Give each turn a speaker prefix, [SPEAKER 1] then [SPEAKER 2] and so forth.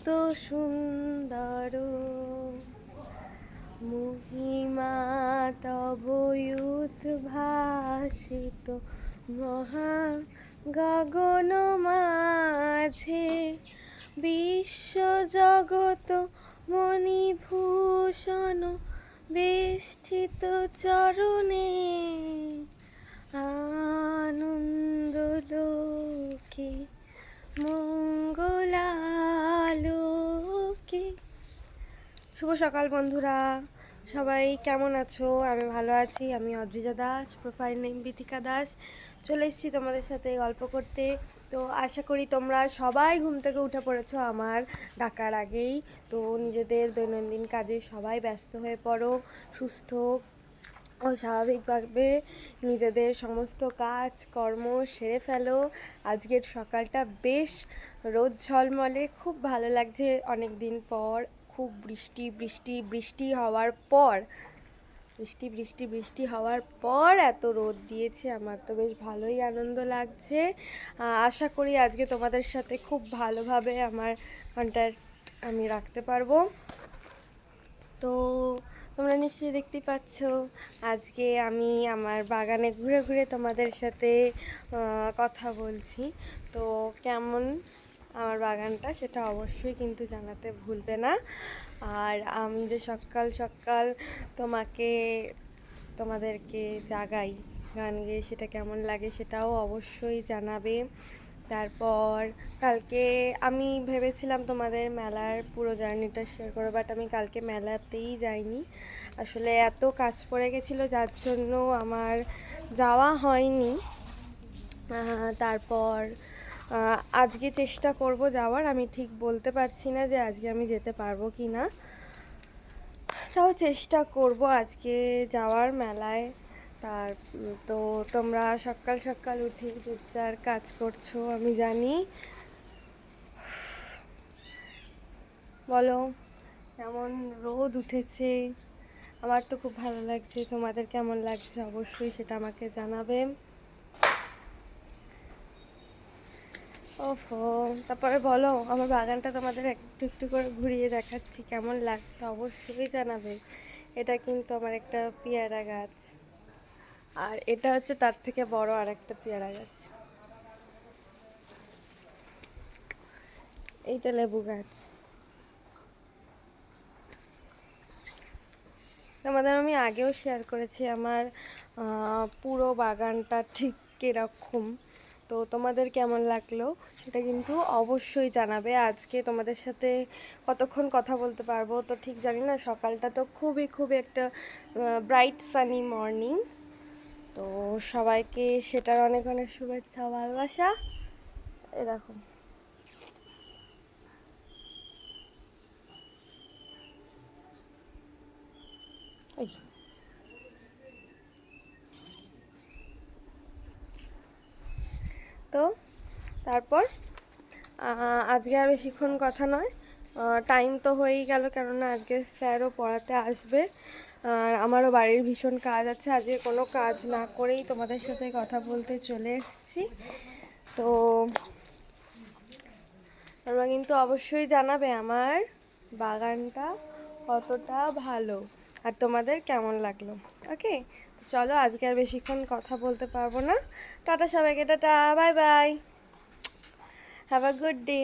[SPEAKER 1] কত সুন্দর মহিমা তব উদ্ভাসিত মহা গগন মাঝে বিশ্বজগৎ মণিভূষণ বেষ্টিত চরণে আনন্দ লোকে মঙ্গলালোকে। শুভ সকাল বন্ধুরা, সবাই কেমন আছো? আমি ভালো আছি। আমি অদ্রিজা দাস, প্রোফাইল নেম বিথিকা দাস। চলে এসেছি তোমাদের সাথে গল্প করতে। তো আশা করি তোমরা সবাই ঘুম থেকে উঠে পড়েছো আমার ডাকার আগেই। তো নিজেদের দৈনন্দিন কাজে সবাই ব্যস্ত হয়ে পড়ো, সুস্থ ও স্বাভাবিকভাবে নিজেদের সমস্ত কাজ কর্ম সেরে ফেলো। আজকের সকালটা বেশ রোদ ঝলমলে, খুব ভালো লাগছে। অনেক দিন পর খুব বৃষ্টি হওয়ার পর বৃষ্টি হওয়ার পর এত রোদ দিয়েছে, আমার তো বেশ ভালোই আনন্দ লাগছে। আশা করি আজকে তোমাদের সাথে খুব ভালোভাবে আমার কন্ট্যাক্ট আমি রাখতে পারবো। তো তোমরা নিশ্চয়ই দেখতেই পাচ্ছ আজকে আমি আমার বাগানে ঘুরে ঘুরে তোমাদের সাথে কথা বলছি। তো কেমন আমার বাগানটা সেটা অবশ্যই কিন্তু জানাতে ভুলবে না। আর আমি যে সকাল সকাল তোমাদেরকে জাগাই গান গেয়ে, সেটা কেমন লাগে সেটাও অবশ্যই জানাবে। তারপর কালকে আমি ভেবেছিলাম তোমাদের মেলার পুরো জার্নিটা শেয়ার করবো, বাট আমি কালকে মেলাতেই যাইনি। আসলে এত কাজ পড়ে গেছিলো যার জন্য আমার যাওয়া হয়নি। তারপর আজকে চেষ্টা করব যাওয়ার। আমি ঠিক বলতে পারছি না যে আজকে আমি যেতে পারবো কি না, তাও চেষ্টা করব আজকে যাওয়ার মেলায়। তো তোমরা সকাল সকাল উঠে যে যার কাজ করছো আমি জানি। বলো কেমন রোদ উঠেছে? আমার তো খুব ভালো লাগছে, তোমাদের কেমন লাগছে অবশ্যই সেটা আমাকে জানাবে। ওফো, তারপরে বলো আমার বাগানটা তোমাদের একটু একটু করে ঘুরিয়ে দেখাচ্ছি, কেমন লাগছে অবশ্যই জানাবে। এটা কিন্তু আমার একটা পেয়ারা গাছ, আর এটা হচ্ছে তার থেকে বড় আর একটা পেয়ারা গাছ। এইটা লেবু গাছ। তোমাদের আমি আগেও শেয়ার করেছি আমার পুরো বাগানটা ঠিক কিরকম। তো তোমাদের কেমন লাগলো সেটা কিন্তু অবশ্যই জানাবে। আজকে তোমাদের সাথে কতক্ষণ কথা বলতে পারবো তো ঠিক জানি না। সকালটা তো খুবই একটা ব্রাইট সানি মর্নিং। তো সবাইকে সেটার অনেক অনেক শুভেচ্ছা ভালোবাসা। এরকম ওই তো তারপর আজকে আর বেশিক্ষণ কথা নয়, টাইম তো হয়েই গেল, কেননা আজকে স্যারও পড়াতে আসবে। আর আমারও বাড়ির ভীষণ কাজ আছে, আজকে কোনো কাজ না করেই তোমাদের সাথে কথা বলতে চলে এসেছি। তো তোমরা কিন্তু অবশ্যই জানাবে আমার বাগানটা কতটা ভালো আর তোমাদের কেমন লাগলো। ওকে, চলো আজকে আর বেশিক্ষণ কথা বলতে পারবো না। টাটা সবাইকে, tata, bye bye, have a good day.